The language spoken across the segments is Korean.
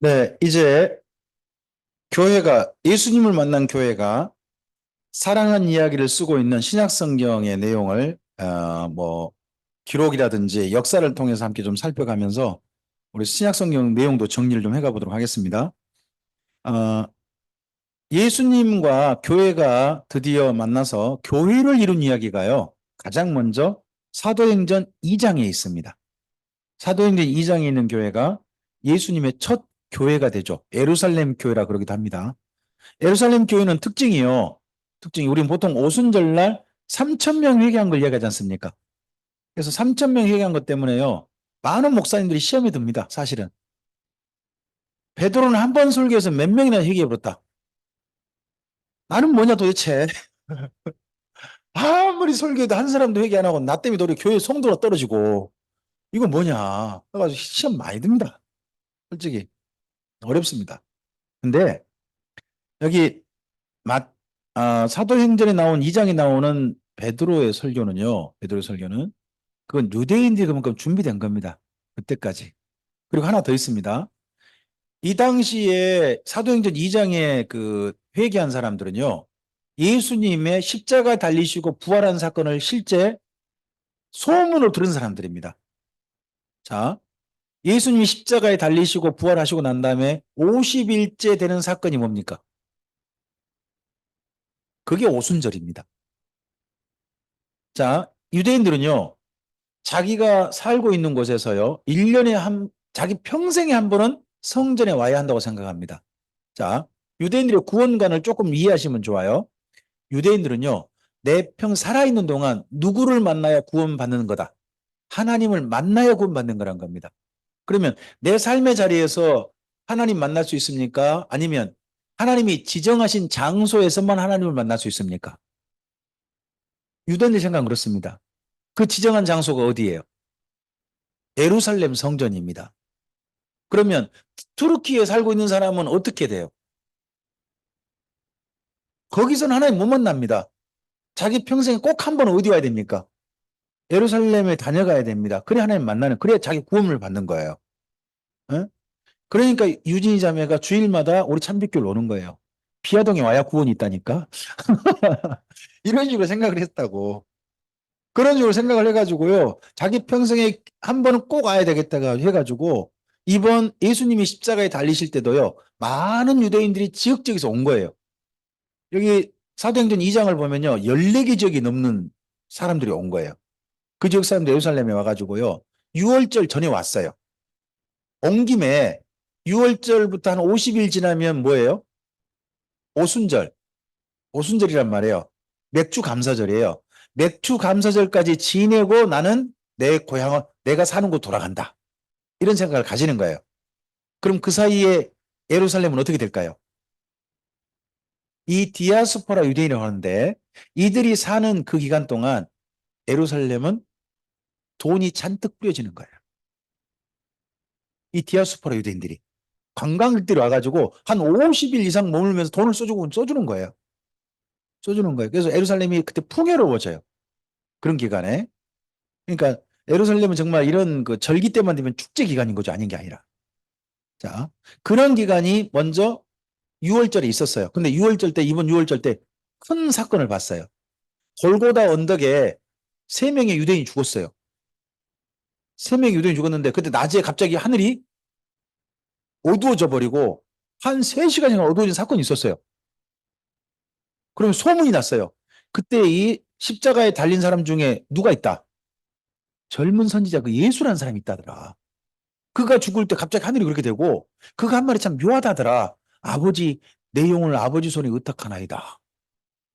네, 이제 예수님을 만난 교회가 사랑한 이야기를 쓰고 있는 신약 성경의 내용을, 기록이라든지 역사를 통해서 함께 좀 살펴가면서 우리 신약 성경 내용도 정리를 좀 해가 보도록 하겠습니다. 어, 예수님과 교회가 드디어 만나서 교회를 이룬 이야기가요, 가장 먼저 사도행전 2장에 있습니다. 사도행전 2장에 있는 교회가 예수님의 첫 교회가 되죠. 예루살렘 교회라 그러기도 합니다. 예루살렘 교회는 특징이 우리는 보통 오순절날 3천 명 회개한 걸 이야기하지 않습니까? 그래서 3천 명 회개한 것 때문에요, 많은 목사님들이 시험에 듭니다. 사실은 베드로는 한 번 설교해서 몇 명이나 회개해 버렸다. 나는 뭐냐 도대체. 아무리 설교해도 한 사람도 회개 안 하고 나 때문에 우리 교회 성도가 떨어지고 이거 뭐냐. 그래가지고 시험 많이 듭니다. 솔직히 어렵습니다. 근데 여기 마, 사도행전에 나온 2장에 나오는 베드로의 설교는 그건 유대인들이 그만큼 준비된 겁니다. 그때까지. 그리고 하나 더 있습니다. 이 당시에 사도행전 2장에 그 회개한 사람들은요, 예수님의 십자가 달리시고 부활한 사건을 실제 소문으로 들은 사람들입니다. 자, 예수님이 십자가에 달리시고 부활하시고 난 다음에 50일째 되는 사건이 뭡니까? 그게 오순절입니다. 자, 유대인들은요, 자기가 살고 있는 곳에서요, 1년에 자기 평생에 한 번은 성전에 와야 한다고 생각합니다. 자, 유대인들의 구원관을 조금 이해하시면 좋아요. 유대인들은요, 내 평 살아있는 동안 누구를 만나야 구원받는 거다. 하나님을 만나야 구원받는 거란 겁니다. 그러면 내 삶의 자리에서 하나님 만날 수 있습니까? 아니면 하나님이 지정하신 장소에서만 하나님을 만날 수 있습니까? 유대인들 생각은 그렇습니다. 그 지정한 장소가 어디예요? 예루살렘 성전입니다. 그러면 투르키에 살고 있는 사람은 어떻게 돼요? 거기서는 하나님 못 만납니다. 자기 평생에 꼭 한 번 어디 와야 됩니까? 예루살렘에 다녀가야 됩니다. 그래 하나님 만나는, 그래야 자기 구원을 받는 거예요. 어? 그러니까 유진이 자매가 주일마다 우리 참빛교를 오는 거예요. 비아동에 와야 구원이 있다니까. 이런 식으로 생각을 했다고. 그런 식으로 생각을 해가지고요, 자기 평생에 한 번은 꼭 와야 되겠다가 해가지고 이번 예수님이 십자가에 달리실 때도요, 많은 유대인들이 지역지역에서 온 거예요. 여기 사도행전 2장을 보면요, 14개 지역이 넘는 사람들이 온 거예요. 그 지역 사람들 예루살렘에 와가지고요, 6월절 전에 왔어요. 온 김에 6월절부터 한 50일 지나면 뭐예요? 오순절. 오순절이란 말이에요. 맥주 감사절이에요. 맥주 감사절까지 지내고 나는 내 고향을, 내가 사는 곳 돌아간다. 이런 생각을 가지는 거예요. 그럼 그 사이에 예루살렘은 어떻게 될까요? 이 디아스포라 유대인이라고 하는데, 이들이 사는 그 기간 동안 예루살렘은 돈이 잔뜩 뿌려지는 거예요. 이 디아스포라 유대인들이. 관광객들이 와가지고 한 50일 이상 머물면서 돈을 써주는 거예요. 써주는 거예요. 그래서 예루살렘이 그때 풍요로워져요. 그런 기간에. 그러니까 예루살렘은 정말 이런 그 절기 때만 되면 축제 기간인 거죠. 아닌 게 아니라. 자, 그런 기간이 먼저 6월절에 있었어요. 근데 6월절 때, 이번 6월절 때 큰 사건을 봤어요. 골고다 언덕에 세 명의 유대인이 죽었어요. 세 명의 유대인이 죽었는데 그때 낮에 갑자기 하늘이 어두워져 버리고 한 3시간이나 어두워진 사건이 있었어요. 그러면 소문이 났어요. 그때 이 십자가에 달린 사람 중에 누가 있다? 젊은 선지자 그 예수라는 사람이 있다더라. 그가 죽을 때 갑자기 하늘이 그렇게 되고, 그가 한 말이 참 묘하다더라. 아버지, 내 영혼을 아버지 손에 의탁하나이다.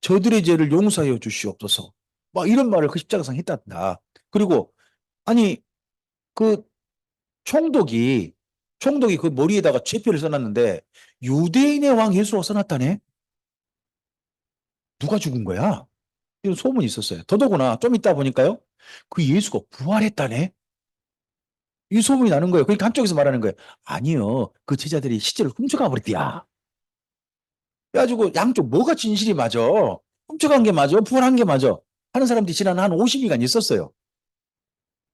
저들의 죄를 용서하여 주시옵소서. 막 이런 말을 그 십자가상 했단다. 그리고 아니 그 총독이 총독이 그 머리에다가 죄표를 써놨는데 유대인의 왕 예수라고 써놨다네. 누가 죽은 거야? 이런 소문이 있었어요. 더더구나 좀 이따 보니까요, 그 예수가 부활했다네. 이 소문이 나는 거예요. 그러니까 한쪽에서 말하는 거예요. 아니요, 그 제자들이 시체를 훔쳐가 버렸디야. 그래가지고 양쪽 뭐가 진실이 맞아? 훔쳐간 게 맞아? 부활한 게 맞아? 하는 사람들이 지난 한 50일간 있었어요.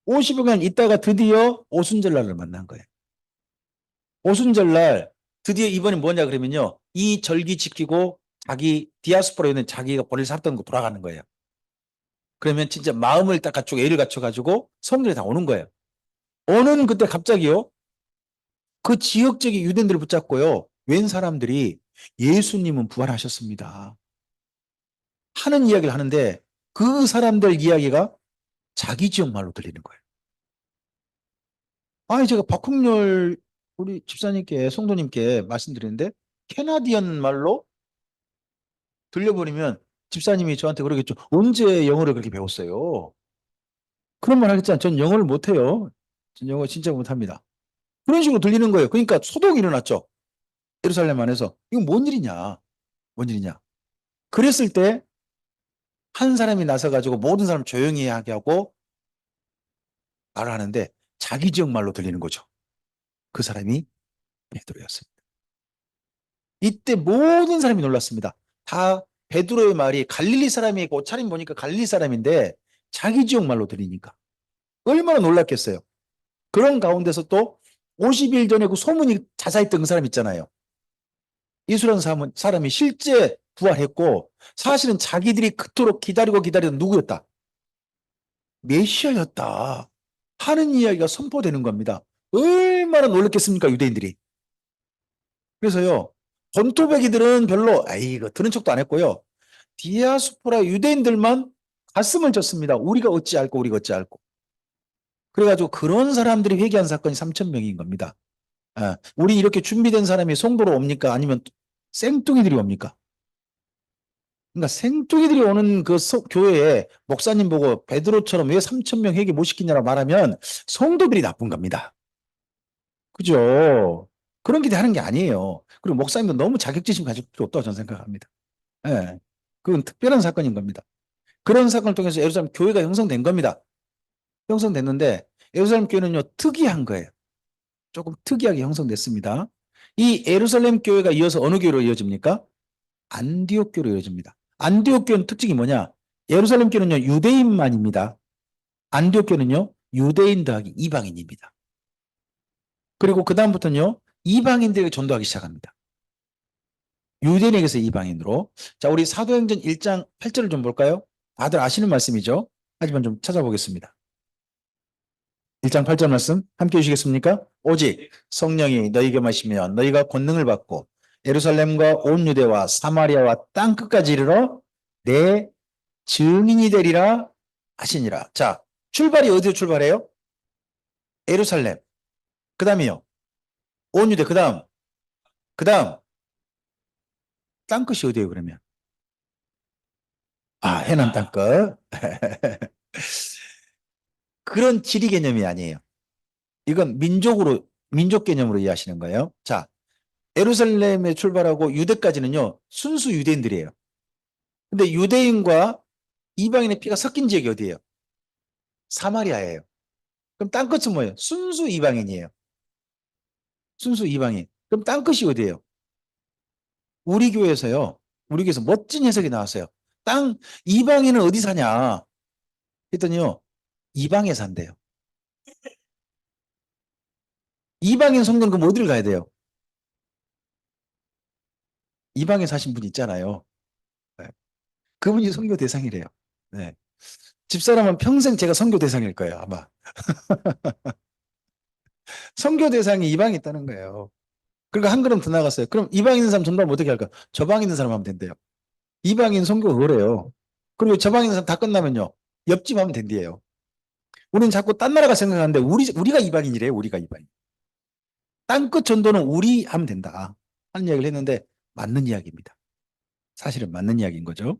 50일간 있다가 드디어 오순절날을 만난 거예요. 오순절날 드디어 이번에 뭐냐 그러면요. 이 절기 지키고 자기 디아스포라에 있는 자기가 보낼 살던 거 돌아가는 거예요. 그러면 진짜 마음을 딱 갖추고 애를 갖춰가지고 성들이 다 오는 거예요. 오는 그때 갑자기요. 그 지역적인 유대인들을 붙잡고요. 웬 사람들이 예수님은 부활하셨습니다. 하는 이야기를 하는데 그 사람들 이야기가 자기 지역 말로 들리는 거예요. 아니, 제가 박홍렬 우리 집사님께, 성도님께 말씀드리는데 캐나디언 말로 들려버리면 집사님이 저한테 그러겠죠. 언제 영어를 그렇게 배웠어요? 그런 말 하겠잖아요. 전 영어를 못해요. 전 영어 진짜 못합니다. 그런 식으로 들리는 거예요. 그러니까 소동이 일어났죠. 예루살렘 안에서. 이거 뭔 일이냐? 뭔 일이냐? 그랬을 때 한 사람이 나서가지고 모든 사람 조용히 하게 하고 말을 하는데 자기 지역 말로 들리는 거죠. 그 사람이 베드로였습니다. 이때 모든 사람이 놀랐습니다. 다 베드로의 말이 갈릴리 사람이고 옷차림 보니까 갈릴리 사람인데 자기 지역 말로 들리니까 얼마나 놀랐겠어요. 그런 가운데서 또 50일 전에 그 소문이 자자했던 그 사람 있잖아요. 예수라는 사람이 실제 부활했고 사실은 자기들이 그토록 기다리고 기다리던 누구였다? 메시아였다 하는 이야기가 선포되는 겁니다. 얼마나 놀랐겠습니까, 유대인들이. 그래서요, 본토배기들은 별로 이거 들은 척도 안 했고요. 디아스포라 유대인들만 가슴을 쳤습니다. 우리가 어찌 알고 우리가 어찌 알고. 그래가지고 그런 사람들이 회개한 사건이 3천 명인 겁니다. 우리 이렇게 준비된 사람이 송도로 옵니까? 아니면 생뚱이들이 옵니까? 그러니까 생뚱이들이 오는 그 교회에 목사님 보고 베드로처럼 왜 3천 명 회개 못 시키냐고 말하면 성도들이 나쁜 겁니다. 그죠? 그런 기대하는 게 아니에요. 그리고 목사님도 너무 자격지심 가질 필요 없다고 저는 생각합니다. 예. 그건 특별한 사건인 겁니다. 그런 사건을 통해서 예루살렘 교회가 형성된 겁니다. 형성됐는데 예루살렘 교회는요 특이한 거예요. 조금 특이하게 형성됐습니다. 이 예루살렘 교회가 이어서 어느 교회로 이어집니까? 안디옥 교회로 이어집니다. 안디옥 교회는 특징이 뭐냐? 예루살렘 교회는요 유대인만입니다. 안디옥 교회는요 유대인 더하기 이방인입니다. 그리고 그 다음부터는요 이방인들에게 전도하기 시작합니다. 유대인에게서 이방인으로. 자, 우리 사도행전 1장 8절을 좀 볼까요? 다들 아시는 말씀이죠. 하지만 좀 찾아보겠습니다. 1장 8절 말씀 함께 해주시겠습니까? 오직 성령이 너희에게 마시면 너희가 권능을 받고 예루살렘과 온 유대와 사마리아와 땅 끝까지 이르러 내 증인이 되리라 하시니라. 자, 출발이 어디로 출발해요? 예루살렘. 그 다음이요. 온 유대. 그 다음 땅 끝이 어디예요 그러면? 해남 땅 끝. 그런 지리 개념이 아니에요. 이건 민족 개념으로 이해하시는 거예요. 자, 예루살렘에 출발하고 유대까지는요, 순수 유대인들이에요. 근데 유대인과 이방인의 피가 섞인 지역이 어디예요? 사마리아예요. 그럼 땅끝은 뭐예요? 순수 이방인이에요. 순수 이방인. 그럼 땅끝이 어디예요? 우리 교회에서요. 우리 교회에서 멋진 해석이 나왔어요. 이방인은 어디 사냐? 했더니요. 이방에 산대요. 이방인 성도는 그럼 어디를 가야 돼요? 이방에 사신 분 있잖아요. 네. 그분이 선교 대상이래요. 네. 집사람은 평생 제가 선교 대상일 거예요, 아마. 선교 대상이 이방에 있다는 거예요. 그러니까 한 걸음 더 나갔어요. 그럼 이방에 있는 사람 전도하면 어떻게 할까? 저방에 있는 사람 하면 된대요. 이방인 선교가 그래요. 그리고 저방에 있는 사람 다 끝나면요. 옆집 하면 된대요. 우리는 자꾸 딴 나라가 생각하는데 우리가 이방인이래요. 우리가 이방인. 땅끝 전도는 우리 하면 된다. 하는 이야기를 했는데 맞는 이야기입니다. 사실은 맞는 이야기인 거죠.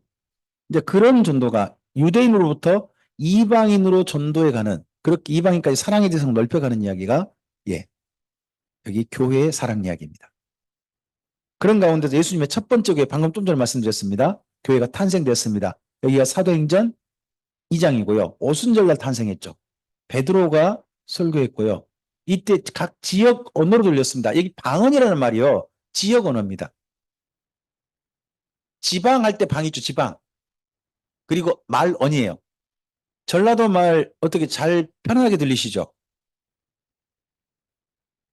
이제 그런 전도가 유대인으로부터 이방인으로 전도해 가는 그렇게 이방인까지 사랑의 대상을 넓혀가는 이야기가 여기 교회의 사랑 이야기입니다. 그런 가운데서 예수님의 첫 번째 교회 방금 좀 전에 말씀드렸습니다. 교회가 탄생되었습니다. 여기가 사도행전 2장이고요. 오순절날 탄생했죠. 베드로가 설교했고요. 이때 각 지역 언어로 들렸습니다. 여기 방언이라는 말이요. 지역 언어입니다. 지방 할 때 방 있죠. 지방. 그리고 말언이에요. 전라도 말 어떻게 잘 편안하게 들리시죠?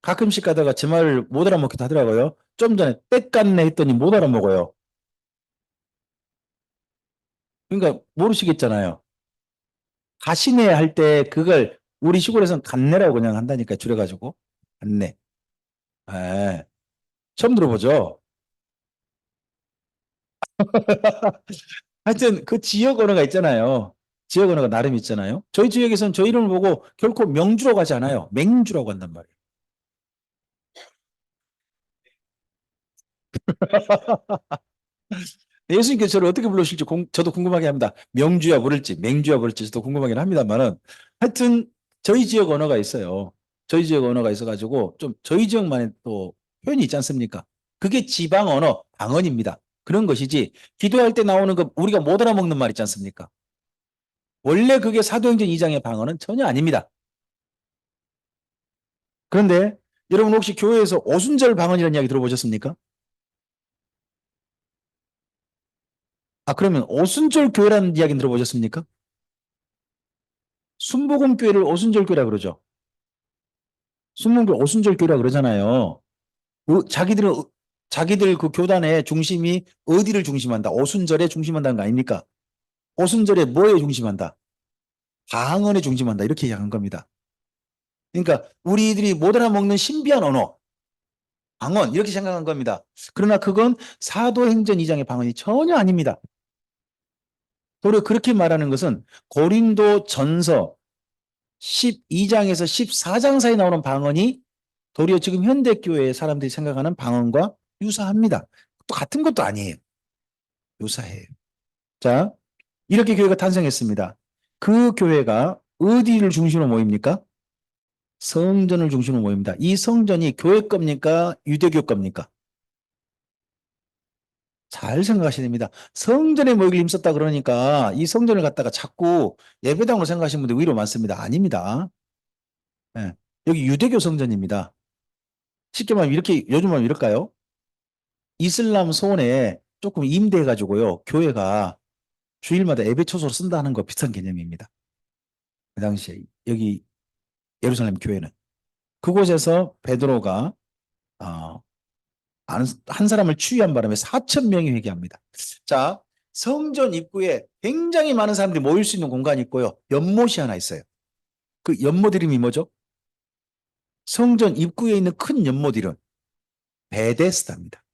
가끔씩 가다가 제 말을 못 알아먹기도 하더라고요. 좀 전에 때 깠네 했더니 못 알아먹어요. 그러니까 모르시겠잖아요. 가시네 할 때 그걸 우리 시골에서는 간내라고 그냥 한다니까 줄여가지고. 간내. 예. 처음 들어보죠? 하여튼 그 지역 언어가 있잖아요. 지역 언어가 나름 있잖아요. 저희 지역에서는 저 이름을 보고 결코 명주라고 하지 않아요. 맹주라고 한단 말이에요. 예수님께서 저를 어떻게 부르실지 저도 궁금하게 합니다. 명주야 부를지 맹주야 부를지 저도 궁금하긴 합니다만은 하여튼 저희 지역 언어가 있어요. 저희 지역 언어가 있어가지고 좀 저희 지역만의 또 표현이 있지 않습니까? 그게 지방 언어, 방언입니다. 그런 것이지 기도할 때 나오는 거 우리가 못 알아먹는 말 있지 않습니까? 원래 그게 사도행전 2장의 방언은 전혀 아닙니다. 그런데 여러분 혹시 교회에서 오순절 방언이라는 이야기 들어보셨습니까? 아, 그러면 오순절 교회라는 이야기 들어보셨습니까? 순복음 교회를 오순절 교회라 그러죠. 순복음 오순절 교회라 그러잖아요. 자기들은 자기들 그 교단의 중심이 어디를 중심한다? 오순절에 중심한다는 거 아닙니까? 오순절에 뭐에 중심한다? 방언에 중심한다. 이렇게 이야기한 겁니다. 그러니까 우리들이 못 알아먹는 신비한 언어, 방언 이렇게 생각한 겁니다. 그러나 그건 사도행전 2장의 방언이 전혀 아닙니다. 도리어 그렇게 말하는 것은 고린도 전서 12장에서 14장 사이에 나오는 방언이 도리어 지금 현대교회의 사람들이 생각하는 방언과 유사합니다. 또 같은 것도 아니에요. 유사해요. 자, 이렇게 교회가 탄생했습니다. 그 교회가 어디를 중심으로 모입니까? 성전을 중심으로 모입니다. 이 성전이 교회 겁니까? 유대교 겁니까? 잘 생각하셔야 됩니다. 성전에 모이길 힘썼다 그러니까 이 성전을 갖다가 자꾸 예배당으로 생각하시는 분들 의외로 많습니다. 아닙니다. 예. 여기 유대교 성전입니다. 쉽게 말하면 이렇게 요즘 하면 이럴까요? 이슬람 소원에 조금 임대해가지고요. 교회가 주일마다 예배 초소를 쓴다는 거 비슷한 개념입니다. 그 당시에 여기 예루살렘 교회는 그곳에서 베드로가 어, 한 사람을 추위한 바람에 4천 명이 회개합니다. 자, 성전 입구에 굉장히 많은 사람들이 모일 수 있는 공간이 있고요. 연못이 하나 있어요. 그 연못 이름이 뭐죠? 성전 입구에 있는 큰 연못 이름 베데스다입니다.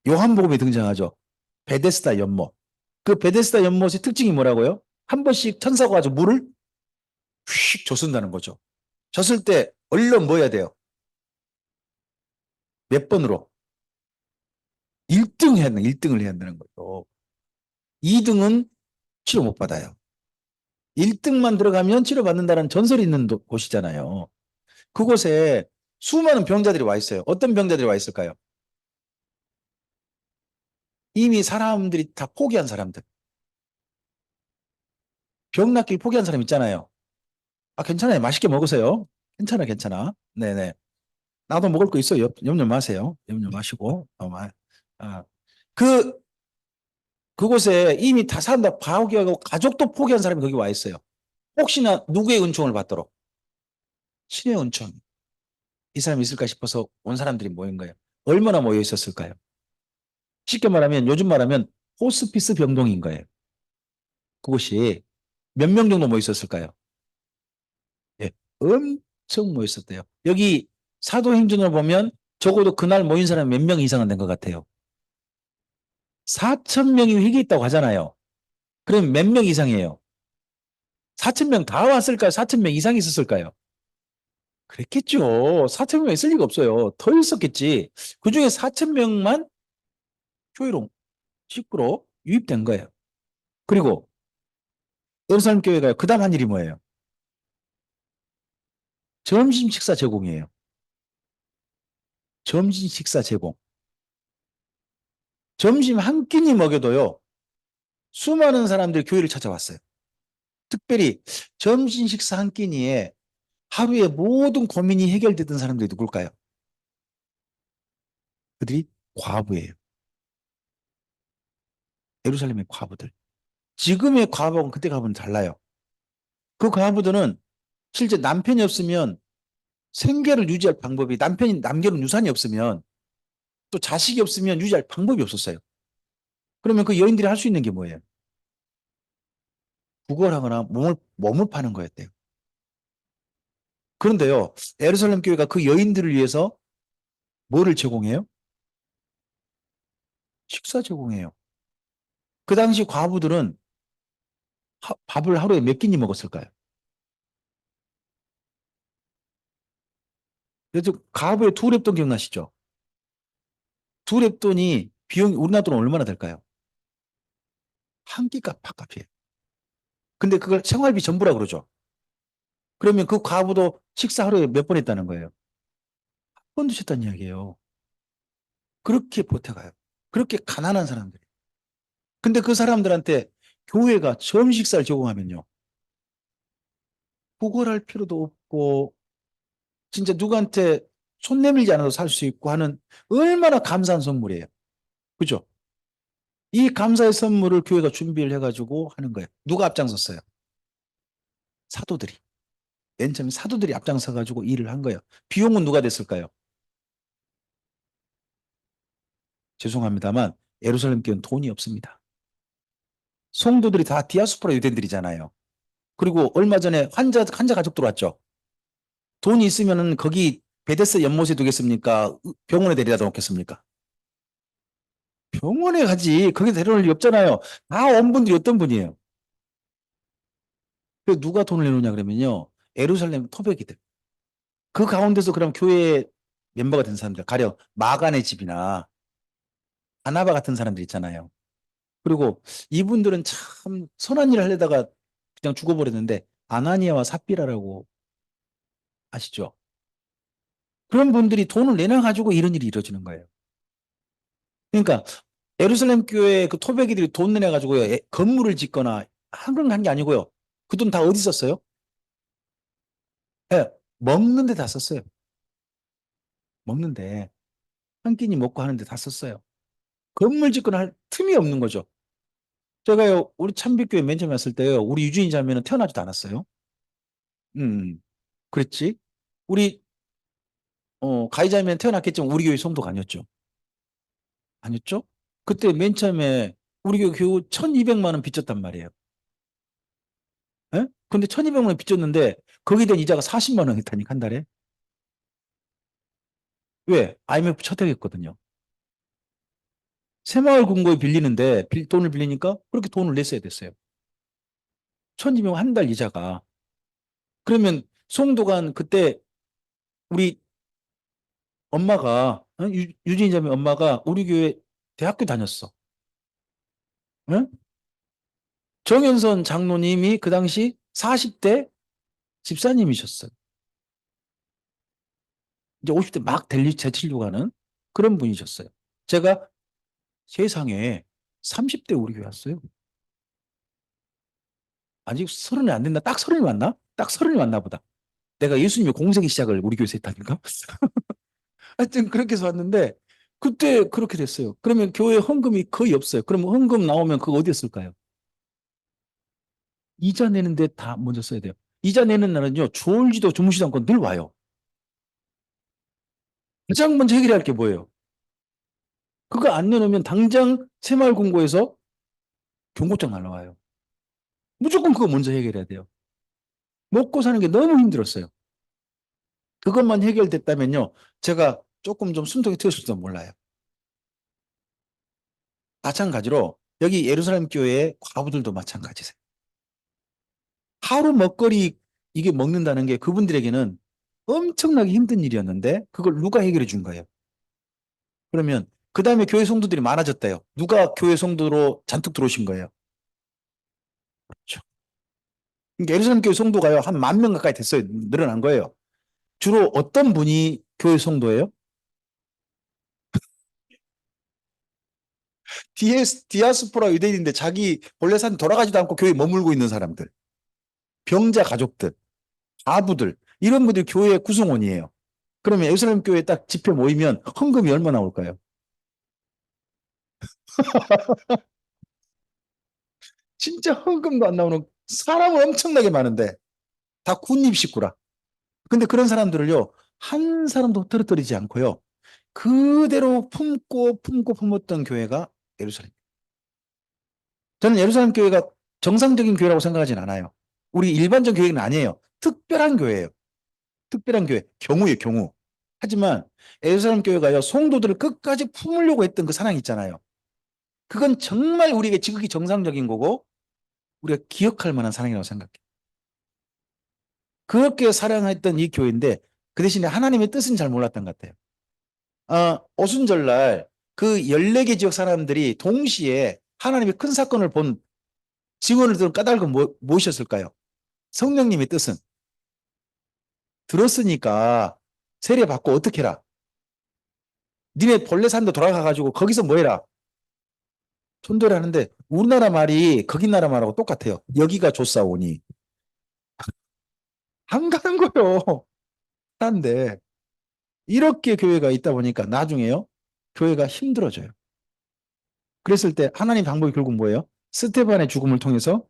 요한복음에 등장하죠. 베데스다 연못. 그 베데스다 연못의 특징이 뭐라고요? 한 번씩 천사가 가지고 물을 휙 줬는다는 거죠. 줬을 때 얼른 뭐 해야 돼요? 몇 번으로? 1등 해야 되는, 1등을 해야 되는 거죠. 2등은 치료 못 받아요. 1등만 들어가면 치료받는다는 전설이 있는 곳이잖아요. 그곳에 수많은 병자들이 와 있어요. 어떤 병자들이 와 있을까요? 이미 사람들이 다 포기한 사람들. 병 낫길 포기한 사람 있잖아요. 아, 괜찮아요. 맛있게 먹으세요. 괜찮아, 괜찮아. 네네. 나도 먹을 거 있어요. 염려 마세요. 염려 마시고. 아, 그, 그곳에 이미 다 사람 다 포기하고 가족도 포기한 사람이 거기 와 있어요. 혹시나 누구의 은총을 받도록 신의 은총. 이 사람이 있을까 싶어서 온 사람들이 모인 거예요. 얼마나 모여 있었을까요? 쉽게 말하면 요즘 말하면 호스피스 병동인 거예요. 그곳이 몇 명 정도 모여 있었을까요? 예, 엄청 모여 있었대요. 여기 사도행전을 보면 적어도 그날 모인 사람이 몇 명 이상은 된 것 같아요. 4천 명이 회개했다고 하잖아요. 그럼 몇 명 이상이에요? 4천 명 다 왔을까요? 4천 명 이상 있었을까요? 그랬겠죠. 4천 명 있을 리가 없어요. 더 있었겠지. 그중에 4천 명만 교회로 식구로 유입된 거예요. 그리고 예루살렘 교회가 그다음 한 일이 뭐예요? 점심 식사 제공이에요. 점심 식사 제공. 점심 한 끼니 먹여도요. 수많은 사람들이 교회를 찾아왔어요. 특별히 점심 식사 한 끼니에 하루의 모든 고민이 해결되던 사람들이 누굴까요? 그들이 과부예요. 예루살렘의 과부들. 지금의 과부하고는 그때 과부는 달라요. 그 과부들은 실제 남편이 없으면 생계를 유지할 방법이 남편이 남겨놓은 유산이 없으면 또 자식이 없으면 유지할 방법이 없었어요. 그러면 그 여인들이 할 수 있는 게 뭐예요? 구걸하거나 몸을 파는 거였대요. 그런데요, 예루살렘 교회가 그 여인들을 위해서 뭐를 제공해요? 식사 제공해요. 그 당시 과부들은 밥을 하루에 몇 끼니 먹었을까요? 그래서 과부의 두 랩돈 기억나시죠? 두 랩돈이 비용이 우리나라 돈 얼마나 될까요? 한 끼값 밥값이에요. 근데 그걸 생활비 전부라 그러죠. 그러면 그 과부도 식사 하루에 몇 번 했다는 거예요? 한 번 드셨다는 이야기예요. 그렇게 보태가요. 그렇게 가난한 사람들이. 근데 그 사람들한테 교회가 점심 식사를 제공하면요. 구걸할 필요도 없고 진짜 누구한테 손 내밀지 않아도 살 수 있고 하는 얼마나 감사한 선물이에요. 그죠? 이 감사의 선물을 교회가 준비를 해가지고 하는 거예요. 누가 앞장섰어요? 사도들이. 맨 처음에 사도들이 앞장서가지고 일을 한 거예요. 비용은 누가 됐을까요? 죄송합니다만 예루살렘 교회는 돈이 없습니다. 성도들이 다 디아스포라 유대인들이잖아요. 그리고 얼마 전에 환자 가족 들어왔죠. 돈이 있으면은 거기 베데스 연못에 두겠습니까? 병원에 데려다 놓겠습니까? 병원에 가지. 거기 데려올 리 없잖아요. 다 원분들이 어떤 분이에요? 그 누가 돈을 내놓냐 그러면요. 예루살렘 토백이들. 그 가운데서 그럼 교회 멤버가 된 사람들, 가령 마간의 집이나 바나바 같은 사람들 있잖아요. 그리고 이분들은 참 선한 일을 하려다가 그냥 죽어버렸는데 아나니아와 삽비라라고 아시죠? 그런 분들이 돈을 내놔가지고 이런 일이 이루어지는 거예요. 그러니까 예루살렘 교회 그 토백이들이 돈 내놔가지고요. 건물을 짓거나 한건 게 아니고요. 그 돈 다 어디 썼어요? 예, 먹는 데 다 썼어요. 먹는데 한 끼니 먹고 하는데 다 썼어요. 건물 짓거나 할 틈이 없는 거죠. 제가요, 우리 참빛교회 맨 처음에 왔을 때요, 우리 유진이 자매는 태어나지도 않았어요. 음, 그랬지. 우리, 가희 자매는 태어났겠지만 우리 교회 성도가 아니었죠. 아니었죠? 그때 맨 처음에 우리 교회 교우 1200만 원 빚졌단 말이에요. 예? 근데 1200만 원 빚졌는데 거기에 대한 이자가 40만 원 했다니까, 한 달에. 왜? IMF 첫 해였거든요. 새마을 금고에 빌리는데 돈을 빌리니까 그렇게 돈을 냈어야 됐어요. 1200만 한 달 이자가. 그러면 송도관 그때 우리 엄마가 유진이 자매 엄마가 우리 교회 대학교 다녔어. 응? 정현선 장로님이 그 당시 40대 집사님이셨어요. 이제 50대 막 되치려고 하는 그런 분이셨어요. 제가 세상에 30대 우리 교회 왔어요. 아직 서른이 안 됐나? 딱 서른이 왔나? 딱 서른이 왔나 보다. 내가 예수님의 공생의 시작을 우리 교회에서 했다니까? 하여튼 그렇게 해서 왔는데 그때 그렇게 됐어요. 그러면 교회 헌금이 거의 없어요. 그러면 헌금 나오면 그거 어디에 쓸까요? 이자 내는데 다 먼저 써야 돼요. 이자 내는 날은요, 졸지도 주무시지 않고 늘 와요. 가장 먼저 해결해야 할 게 뭐예요? 그거 안 내놓으면 당장 새마을금고에서 경고장 날라와요. 무조건 그거 먼저 해결해야 돼요. 먹고 사는 게 너무 힘들었어요. 그것만 해결됐다면요, 제가 조금 좀 숨통이 트였을지도 몰라요. 마찬가지로 여기 예루살렘 교회의 과부들도 마찬가지세요. 하루 먹거리 이게 먹는다는 게 그분들에게는 엄청나게 힘든 일이었는데 그걸 누가 해결해 준 거예요? 그러면 그 다음에 교회 성도들이 많아졌대요. 누가 교회 성도로 잔뜩 들어오신 거예요? 그렇죠. 그러니까 예루살렘 교회 성도가요 한 10,000명 가까이 됐어요. 늘어난 거예요. 주로 어떤 분이 교회 성도예요? 디아스포라 유대인인데 자기 본래 산 돌아가지도 않고 교회에 머물고 있는 사람들, 병자 가족들, 아부들 이런 분들이 교회 구성원이에요. 그러면 예루살렘 교회 딱 집회 모이면 헌금이 얼마 나올까요? 진짜 헌금도 안 나오는 사람은 엄청나게 많은데 다 군입 식구라. 근데 그런 사람들을요 한 사람도 떨어뜨리지 않고요. 그대로 품고 품었던 교회가 예루살렘. 저는 예루살렘 교회가 정상적인 교회라고 생각하진 않아요. 우리 일반적 교회는 아니에요. 특별한 교회예요. 특별한 교회. 경우예요, 경우. 하지만 예루살렘 교회가요, 성도들을 끝까지 품으려고 했던 그 사랑이 있잖아요. 그건 정말 우리에게 지극히 정상적인 거고 우리가 기억할 만한 사랑이라고 생각해요. 그렇게 사랑했던 이 교회인데 그 대신에 하나님의 뜻은 잘 몰랐던 것 같아요. 오순절날 그 14개 지역 사람들이 동시에 하나님의 큰 사건을 본 증언을 들은 까닭은 무엇이었을까요? 성령님의 뜻은 들었으니까 세례 받고 어떻게 해라? 니네 본래 산도 돌아가가지고 거기서 뭐 해라? 전도를 하는데 우리나라 말이 거기 나라 말하고 똑같아요. 여기가 좋사오니 안 가는 거요. 한데 이렇게 교회가 있다 보니까 나중에요. 교회가 힘들어져요. 그랬을 때 하나님 방법이 결국 뭐예요? 스테반의 죽음을 통해서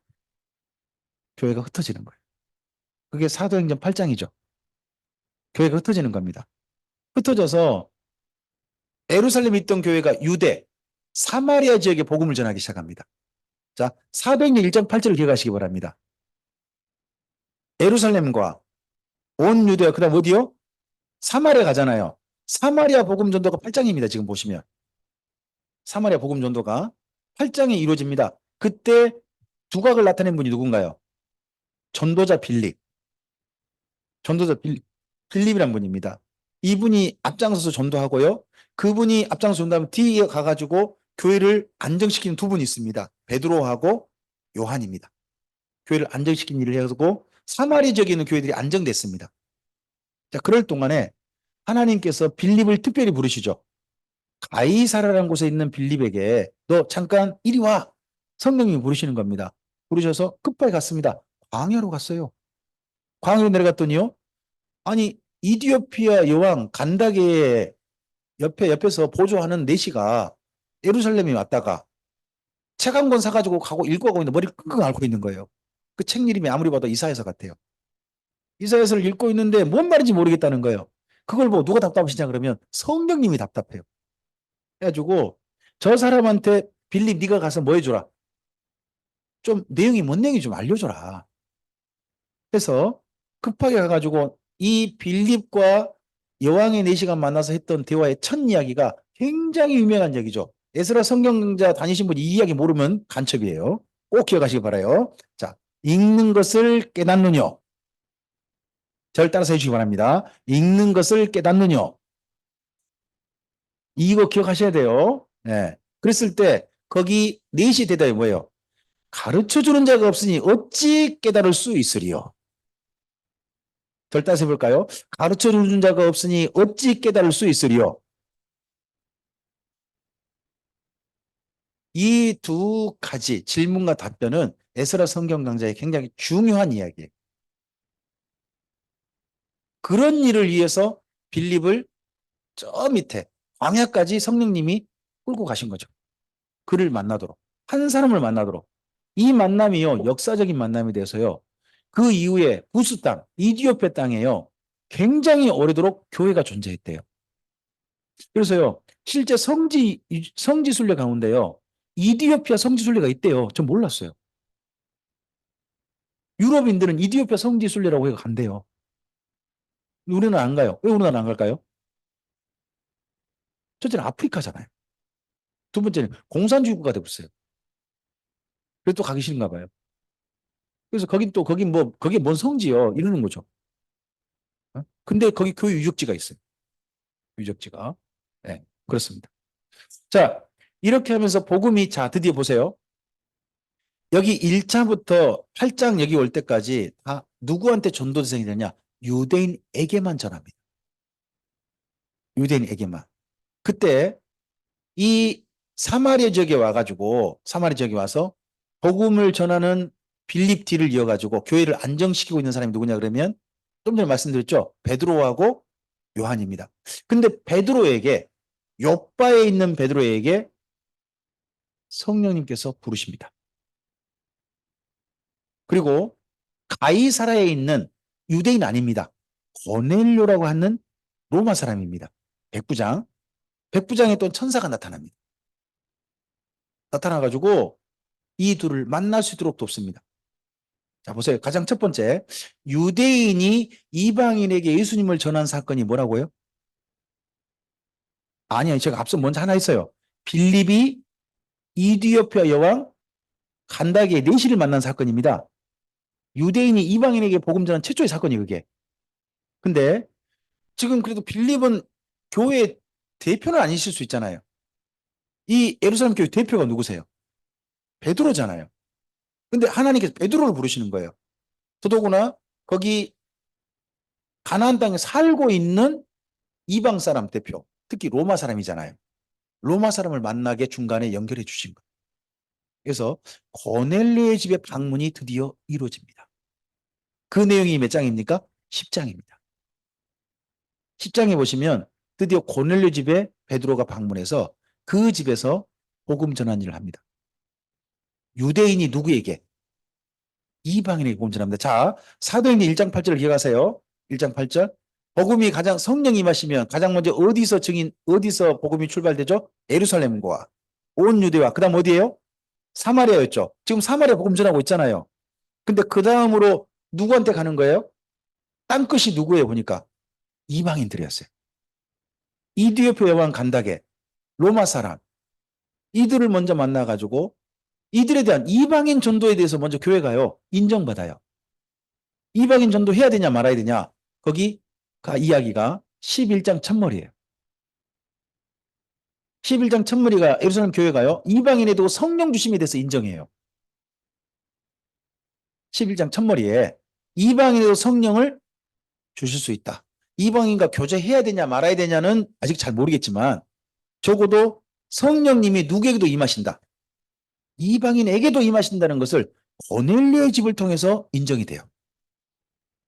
교회가 흩어지는 거예요. 그게 사도행전 8장이죠. 교회가 흩어지는 겁니다. 흩어져서 예루살렘에 있던 교회가 유대, 사마리아 지역에 복음을 전하기 시작합니다. 자, 사도행전 1장 8절을 기억하시기 바랍니다. 예루살렘과 온 유대와 그다음 어디요? 사마리아 가잖아요. 사마리아 복음 전도가 8장입니다. 지금 보시면. 사마리아 복음 전도가 8장에 이루어집니다. 그때 두각을 나타낸 분이 누군가요? 전도자 빌립. 전도자 빌립이란 분입니다. 이분이 앞장서서 전도하고요. 그분이 앞장서 전도하면 뒤에 가가지고 교회를 안정시키는 두 분이 있습니다. 베드로하고 요한입니다. 교회를 안정시킨 일을 해가지고 사마리 지역에 있는 교회들이 안정됐습니다. 자, 그럴 동안에 하나님께서 빌립을 특별히 부르시죠. 가이사라라는 곳에 있는 빌립에게 너 잠깐 이리 와. 성령님이 부르시는 겁니다. 부르셔서 급하게 갔습니다. 광야로 갔어요. 광야로 내려갔더니요. 아니 이디오피아 여왕 간다게의 옆에서 보조하는 내시가 예루살렘에 왔다가 책 한 권 사가지고 가고 읽고 가고 있는데 머리를 끙끙 앓고 있는 거예요. 그 책 이름이 아무리 봐도 이사야서 같아요. 이사야서를 읽고 있는데 뭔 말인지 모르겠다는 거예요. 그걸 보고 누가 답답하시냐 그러면 성령님이 답답해요. 해가지고 저 사람한테 빌립 네가 가서 뭐 해줘라. 좀 내용이 뭔 내용인지 좀 알려줘라. 그래서 급하게 가가지고 이 빌립과 여왕의 4시간 만나서 했던 대화의 첫 이야기가 굉장히 유명한 이야기죠. 에스라 성경자 다니신 분이 이 이야기 모르면 간첩이에요. 꼭 기억하시기 바라요. 자, 읽는 것을 깨닫느뇨. 저를 따라서 해주시기 바랍니다. 읽는 것을 깨닫느뇨. 이거 기억하셔야 돼요. 네. 그랬을 때 거기 4시 대답이 뭐예요? 가르쳐주는 자가 없으니 어찌 깨달을 수 있으리요? 절 따서 해볼까요? 가르쳐주는 자가 없으니 어찌 깨달을 수 있으리요? 이 두 가지 질문과 답변은 에스라 성경 강좌의 굉장히 중요한 이야기예요. 그런 일을 위해서 빌립을 저 밑에 광야까지 성령님이 끌고 가신 거죠. 그를 만나도록. 한 사람을 만나도록. 이 만남이요. 역사적인 만남이 돼서요. 그 이후에 부스 땅, 이디오페 땅에요. 굉장히 오래도록 교회가 존재했대요. 그래서요. 실제 성지순례 가운데요. 이디오피아 성지순례가 있대요. 전 몰랐어요. 유럽인들은 이디오피아 성지순례라고 해서 간대요. 우리는 안 가요. 왜 우리나라 안 갈까요? 첫째는 아프리카잖아요. 두 번째는 공산주의국가 되고 있어요. 그래도 가기 싫은가 봐요. 그래서 거긴 뭐, 거기 뭔 성지요? 이러는 거죠. 어? 근데 거기 교회 유적지가 있어요. 유적지가. 네, 그렇습니다. 자, 이렇게 하면서 복음이, 자, 드디어 보세요. 여기 1차부터 8장 여기 올 때까지 다 누구한테 전도대상이 되냐? 유대인에게만 전합니다. 유대인에게만. 그때 이 사마리아 지역에 와가지고, 사마리아 지역에 와서 복음을 전하는 빌립 뒤를 이어가지고 교회를 안정시키고 있는 사람이 누구냐 그러면 좀 전에 말씀드렸죠. 베드로하고 요한입니다. 근데 베드로에게, 요바에 있는 베드로에게 성령님께서 부르십니다. 그리고 가이사라에 있는 유대인 아닙니다. 고넬료라고 하는 로마 사람입니다. 백부장. 백부장에 또 천사가 나타납니다. 나타나가지고 이 둘을 만날 수 있도록 돕습니다. 자, 보세요. 가장 첫 번째, 유대인이 이방인에게 예수님을 전한 사건이 뭐라고요? 아니요, 제가 앞서 먼저 하나 했어요. 빌립이 이디오피아 여왕 간다게의 내시를 만난 사건입니다. 유대인이 이방인에게 복음 전한 최초의 사건이 그게. 근데 지금 그래도 빌립은 교회 대표는 아니실 수 있잖아요. 이 예루살렘 교회 대표가 누구세요? 베드로잖아요. 근데 하나님께서 베드로를 부르시는 거예요. 더더구나 거기 가나안 땅에 살고 있는 이방 사람 대표, 특히 로마 사람이잖아요. 로마 사람을 만나게 중간에 연결해 주신 거예요. 그래서 고넬료의 집에 방문이 드디어 이루어집니다. 그 내용이 몇 장입니까? 10장입니다. 10장에 보시면 드디어 고넬료 집에 베드로가 방문해서 그 집에서 복음 전한 일을 합니다. 유대인이 누구에게? 이방인에게 복음 전합니다. 자, 사도행전 1장 8절을 기억하세요. 1장 8절. 복음이 가장 성령이 임하시면 가장 먼저 어디서 복음이 출발되죠? 예루살렘과 온 유대와 그다음 어디예요? 사마리아였죠. 지금 사마리아 복음 전하고 있잖아요. 근데 그 다음으로 누구한테 가는 거예요? 땅끝이 누구예요? 보니까 이방인들이었어요. 이디오피아 여왕 간다게 로마 사람 이들을 먼저 만나가지고 이들에 대한 이방인 전도에 대해서 먼저 교회가요 인정받아요. 이방인 전도 해야 되냐 말아야 되냐 거기가 이야기가 11장 첫머리예요. 11장 첫머리가 예루살렘 교회가요 이방인에도 성령 주심에 대해서 인정해요. 11장 첫머리에 이방인에도 성령을 주실 수 있다. 이방인과 교제해야 되냐 말아야 되냐는 아직 잘 모르겠지만 적어도 성령님이 누구에게도 임하신다. 이방인에게도 임하신다는 것을 고넬료의 집을 통해서 인정이 돼요.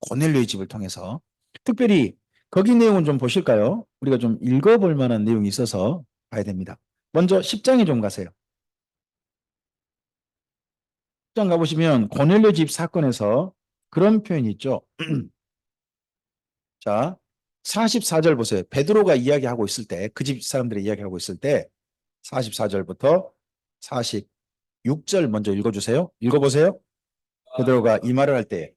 고넬료의 집을 통해서. 특별히 거기 내용은 좀 보실까요? 우리가 좀 읽어볼 만한 내용이 있어서 봐야 됩니다. 먼저 10장에 좀 가세요. 10장 가보시면 고넬료 집 사건에서 그런 표현이 있죠. 자, 44절 보세요. 베드로가 이야기하고 있을 때, 그 집 사람들이 이야기하고 있을 때 44절부터 46절 먼저 읽어주세요. 읽어보세요. 베드로가 이 말을 할 때.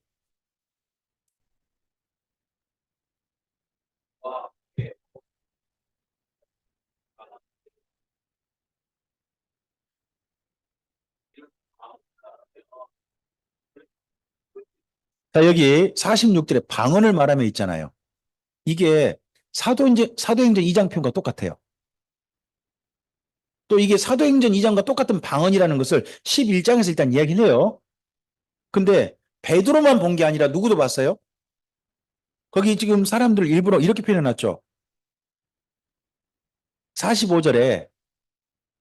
자, 여기 46절에 방언을 말하며 있잖아요. 이게 사도행전 2장 표현과 똑같아요. 또 이게 사도행전 2장과 똑같은 방언이라는 것을 11장에서 일단 이야기를 해요. 근데 베드로만 본 게 아니라 누구도 봤어요? 거기 지금 사람들 일부러 이렇게 표현해놨죠. 45절에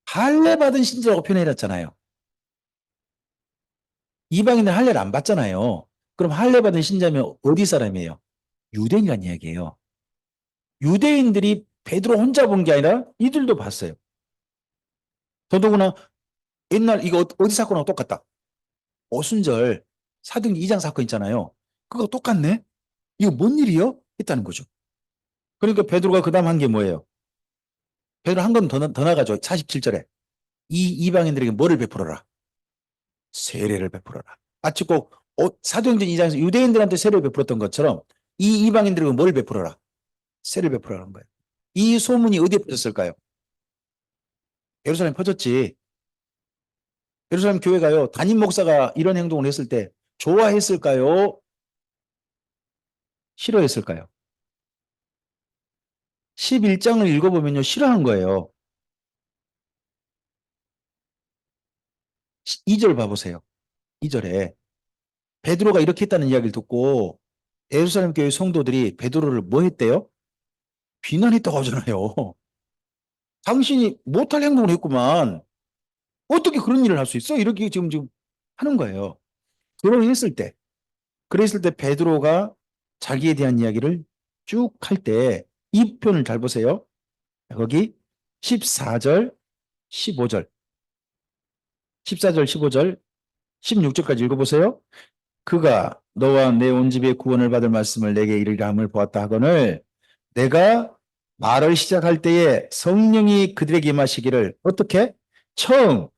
할례 받은 신자라고 표현해놨잖아요. 이방인은 할례를 안 받잖아요. 그럼 할례 받은 신자면 어디 사람이에요? 유대인이란 이야기예요. 유대인들이 베드로 혼자 본 게 아니라 이들도 봤어요. 더더구나 옛날 이거 어디 사건하고 똑같다. 오순절 사도행전 2장 사건 있잖아요. 그거 똑같네? 이거 뭔 일이요? 했다는 거죠. 그러니까 베드로가 그 다음 한 게 뭐예요? 베드로 한 건 더 나가죠. 47절에. 이 이방인들에게 뭐를 베풀어라? 세례를 베풀어라. 마치 꼭 사도행전 2장에서 유대인들한테 세례를 베풀었던 것처럼 이 이방인들에게 뭘 베풀어라? 세례를 베풀어라는 거예요. 이 소문이 어디에 퍼졌을까요? 예루살렘 퍼졌지. 예루살렘 교회가요. 담임 목사가 이런 행동을 했을 때 좋아했을까요? 싫어했을까요? 11장을 읽어보면요. 싫어한 거예요. 2절 봐보세요. 2절에 베드로가 이렇게 했다는 이야기를 듣고 예루살렘 교회 성도들이 베드로를 뭐 했대요? 비난했다고 하잖아요. 당신이 못할 행동을 했구만. 어떻게 그런 일을 할 수 있어? 이렇게 지금 하는 거예요. 그랬을 때 베드로가 자기에 대한 이야기를 쭉 할 때 이 표현을 잘 보세요. 거기 14절, 15절, 14절, 15절, 16절까지 읽어보세요. 그가 너와 내 온 집의 구원을 받을 말씀을 내게 이르리라 함을 보았다 하거늘 내가 말을 시작할 때에 성령이 그들에게 임하시기를 어떻게? 처음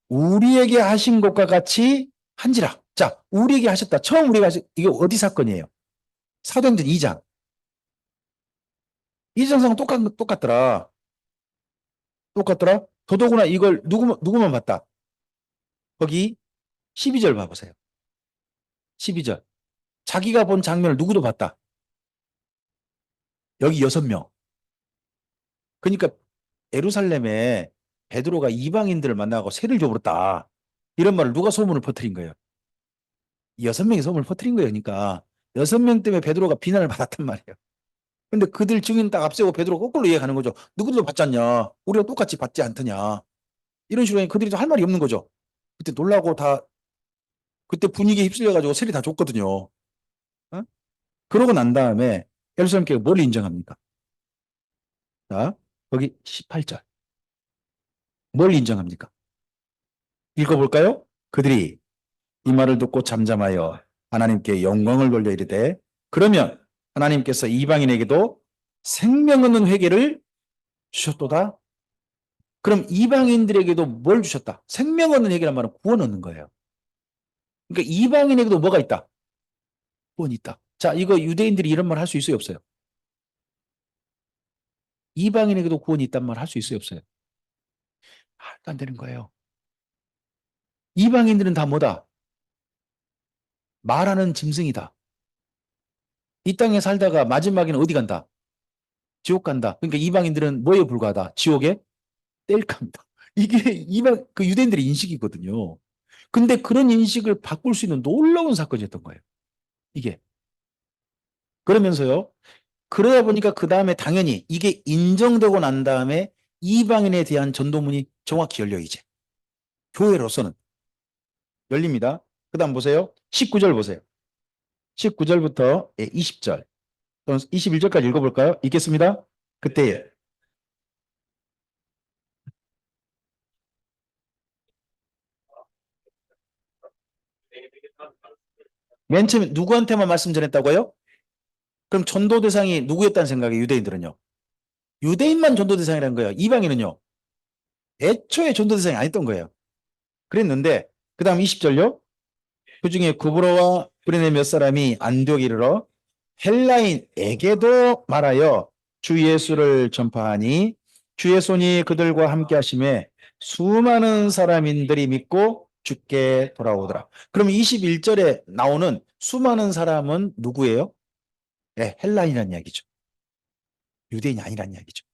우리에게 하신 것과 같이 한지라. 자, 우리에게 하셨다. 처음 우리가 이게 어디 사건이에요? 사도행전 2장. 2장상 똑같더라. 똑같더라. 더더구나 이걸 누구만 봤다. 거기 12절 봐보세요. 12절. 자기가 본 장면을 누구도 봤다. 여기 6명. 그러니까 예루살렘에 베드로가 이방인들을 만나고 세를 줘버렸다. 이런 말을 누가 소문을 퍼뜨린 거예요? 6명이 소문을 퍼뜨린 거예요. 그러니까 6명 때문에 베드로가 비난을 받았단 말이에요. 근데 그들 증인 딱 앞세우고 베드로가 거꾸로 얘기하는 거죠. 누구들도 받지 않냐? 우리가 똑같이 받지 않더냐? 이런 식으로 그들이 할 말이 없는 거죠. 그때 놀라고 다 그때 분위기에 휩쓸려가지고 세리 다 줬거든요. 어? 그러고 난 다음에 예루살렘 교회가 뭘 인정합니까? 자, 거기 18절. 뭘 인정합니까? 읽어볼까요? 그들이 이 말을 듣고 잠잠하여 하나님께 영광을 돌려 이르되 그러면 하나님께서 이방인에게도 생명 얻는 회개를 주셨도다. 그럼 이방인들에게도 뭘 주셨다? 생명 얻는 회개란 말은 구원 얻는 거예요. 그러니까 이방인에게도 뭐가 있다? 구원이 있다. 자, 이거 유대인들이 이런 말 할 수 있어요, 없어요? 이방인에게도 구원이 있단 말 할 수 있어요, 없어요? 말도 안 되는 거예요. 이방인들은 다 뭐다? 말하는 짐승이다. 이 땅에 살다가 마지막에는 어디 간다? 지옥 간다. 그러니까 이방인들은 뭐에 불과하다? 지옥에 뗄감이다. 이게 그 유대인들의 인식이거든요. 근데 그런 인식을 바꿀 수 있는 놀라운 사건이었던 거예요. 이게. 그러면서요. 그러다 보니까 그 다음에 당연히 이게 인정되고 난 다음에 이방인에 대한 전도문이 정확히 열려 이제. 교회로서는 열립니다. 그 다음 보세요. 19절 보세요. 19절부터 20절. 21절까지 읽어볼까요? 읽겠습니다. 그때 맨 처음에 누구한테만 말씀 전했다고요? 그럼 전도 대상이 누구였다는 생각이에요? 유대인들은요. 유대인만 전도 대상이라는 거예요. 이방인은요. 애초에 전도 대상이 아니었던 거예요. 그랬는데 그 다음 20절요. 그중에 구브로와 브레네 몇 사람이 안디옥에 이르러 헬라인에게도 말하여 주 예수를 전파하니 주의 손이 그들과 함께 하심에 수많은 사람인들이 믿고 주께 돌아오더라. 그럼 21절에 나오는 수많은 사람은 누구예요? 네, 헬라인이라는 이야기죠. 유대인이 아니라는 이야기죠.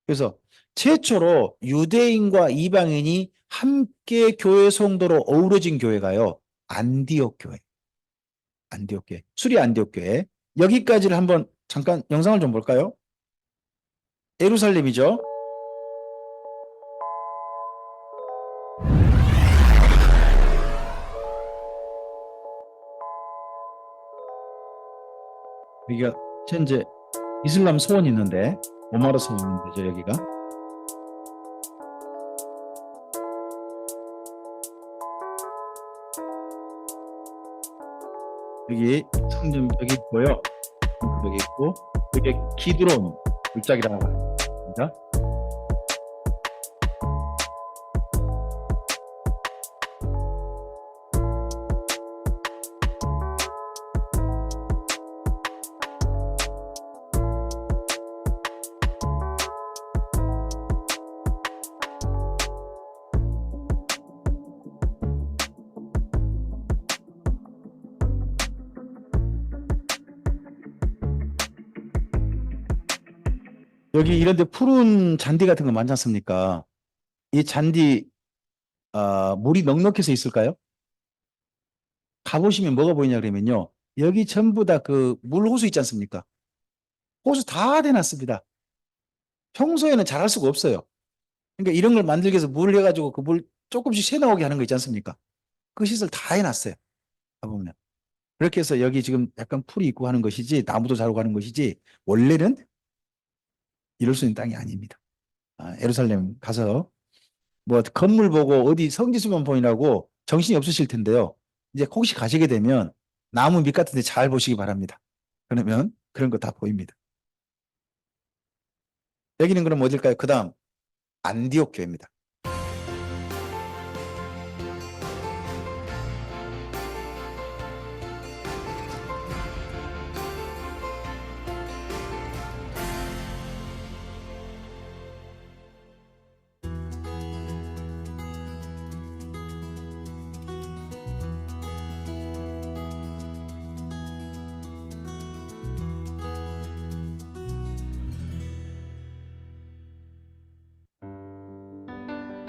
그래서 최초로 유대인과 이방인이 함께 교회 성도로 어우러진 교회가요. 안디옥 교회. 안디옥 교회. 수리 안디옥 교회. 여기까지를 한번 잠깐 영상을 좀 볼까요? 예루살렘이죠. 여기가 현재 이슬람 소원이 있는데 오마르 소원인데죠, 여기가. 여기 성전 여기 있고요. 여기 있고 이게 기드론 골짜기라고 합니다. 여기 이런데 푸른 잔디 같은 거 많지 않습니까? 이 잔디 물이 넉넉해서 있을까요? 가보시면 뭐가 보이냐 그러면요. 여기 전부 다 그 물호수 있지 않습니까? 호수 다 대놨습니다. 평소에는 잘할 수가 없어요. 그러니까 이런 걸 만들기 위해서 물을 해가지고 그 물 조금씩 새 나오게 하는 거 있지 않습니까? 그 시설 다 해놨어요. 가보면. 그렇게 해서 여기 지금 약간 풀이 있고 하는 것이지 나무도 자라고 하는 것이지 원래는 이럴 수 있는 땅이 아닙니다. 예루살렘 가서 뭐 건물 보고 어디 성지수만 보이라고 정신이 없으실 텐데요. 이제 혹시 가시게 되면 나무 밑 같은 데 잘 보시기 바랍니다. 그러면 그런 거 다 보입니다. 여기는 그럼 어딜까요? 그 다음 안디옥 교회입니다.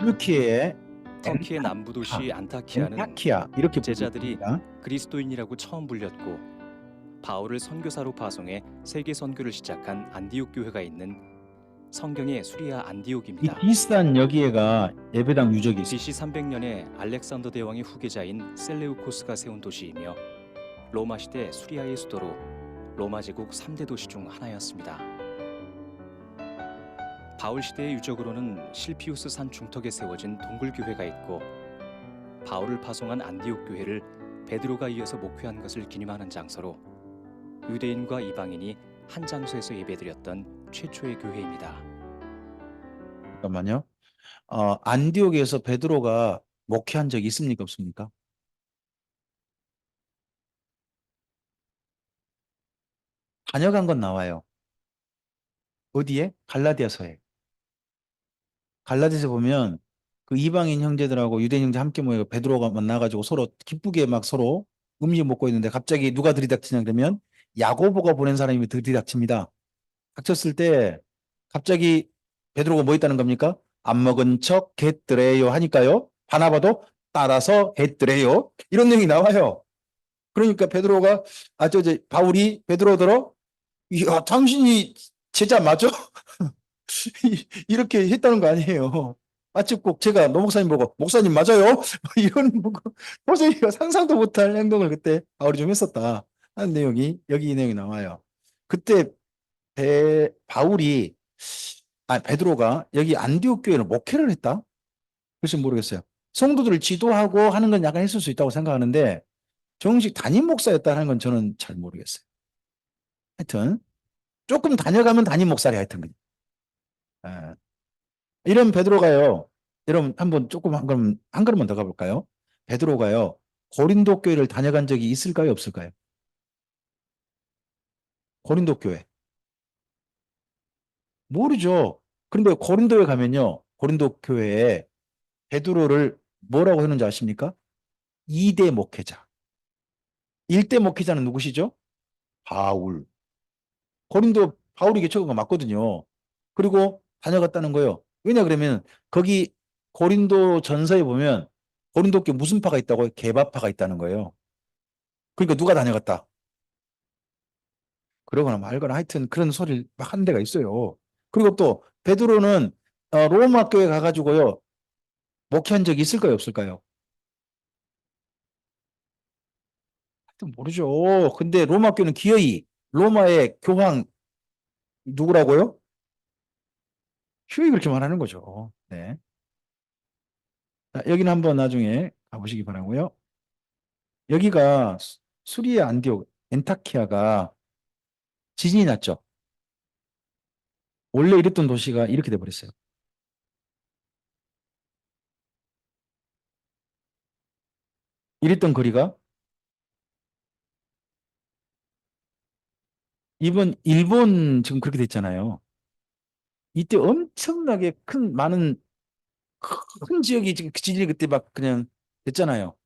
튀르키예의 터키의 남부 엔타키아, 도시 안타키아는 엔타키아 이렇게 제자들이 부릅니다. 그리스도인이라고 처음 불렸고 바울을 선교사로 파송해 세계 선교를 시작한 안디옥 교회가 있는 성경의 수리아 이 안디옥입니다. 비슷한 여기에가 예배당 유적이 있습니다. BC 300년에 알렉산더 대왕의 후계자인 셀레우코스가 세운 도시이며 로마 시대 수리아의 수도로 로마 제국 3대 도시 중 하나였습니다. 바울 시대의 유적으로는 실피우스 산 중턱에 세워진 동굴 교회가 있고 바울을 파송한 안디옥 교회를 베드로가 이어서 목회한 것을 기념하는 장소로 유대인과 이방인이 한 장소에서 예배드렸던 최초의 교회입니다. 잠깐만요. 안디옥에서 베드로가 목회한 적이 있습니까? 없습니까? 다녀간 건 나와요. 어디에? 갈라디아서에. 갈라디아서 보면 그 이방인 형제들하고 유대인 형제 함께 모여 베드로가 만나가지고 서로 기쁘게 막 서로 음식 먹고 있는데 갑자기 누가 들이닥치냐 그러면 야고보가 보낸 사람이 들이닥칩니다. 닥쳤을 때 갑자기 베드로가 뭐 있다는 겁니까? 안 먹은 척 했더래요 하니까요. 바나바도 따라서 했더래요. 이런 내용이 나와요. 그러니까 베드로가 저 바울이 베드로더러 야 당신이 제자 맞아? 이렇게 했다는 거 아니에요. 마치 꼭 제가 노 목사님 보고 목사님 맞아요? 이런 도저히 상상도 못할 행동을 그때 바울이 좀 했었다 하는 내용이 여기 이 내용이 나와요. 그때 바울이 베드로가 여기 안디옥 교회를 목회를 했다? 글쎄 모르겠어요. 성도들을 지도하고 하는 건 약간 했을 수 있다고 생각하는데 정식 담임 목사였다는 건 저는 잘 모르겠어요. 하여튼 조금 다녀가면 담임 목사래 하여튼 그냥. 예. 이런 베드로가요. 여러분 한번 조금 한 걸음만 더 가볼까요? 베드로가요. 고린도 교회를 다녀간 적이 있을까요? 없을까요? 고린도 교회. 모르죠. 그런데 고린도에 가면요. 고린도 교회에 베드로를 뭐라고 했는지 아십니까? 2대 목회자. 1대 목회자는 누구시죠? 바울. 고린도 바울이 개척한 거 맞거든요. 그리고 다녀갔다는 거예요. 왜냐 그러면 거기 고린도 전서에 보면 고린도교 무슨 파가 있다고? 개바파가 있다는 거예요. 그러니까 누가 다녀갔다. 그러거나 말거나 하여튼 그런 소리를 막 한 데가 있어요. 그리고 또 베드로는 로마 교회 가가지고요. 목회한 적이 있을까요? 없을까요? 하여튼 모르죠. 근데 로마 교회는 기어이 로마의 교황 누구라고요? 휴이 그렇게 말하는 거죠. 네. 자, 여기는 한번 나중에 가보시기 바라고요. 여기가 수리의 안디옥, 엔타키아가 지진이 났죠. 원래 이랬던 도시가 이렇게 돼버렸어요. 이랬던 거리가 이번 일본 지금 그렇게 됐잖아요. 이때 엄청나게 많은 큰 지역이 지금 그 지진이 그때 막 그냥 됐잖아요.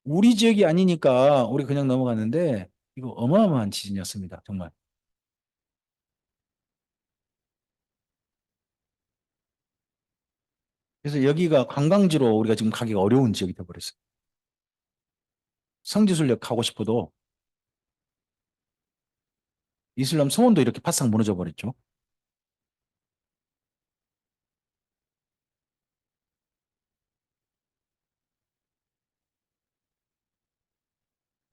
우리 지역이 아니니까 우리 그냥 넘어갔는데 이거 어마어마한 지진이었습니다. 정말. 그래서 여기가 관광지로 우리가 지금 가기가 어려운 지역이 돼버렸어요. 성지순례 가고 싶어도 이슬람 성원도 이렇게 바싹 무너져 버렸죠.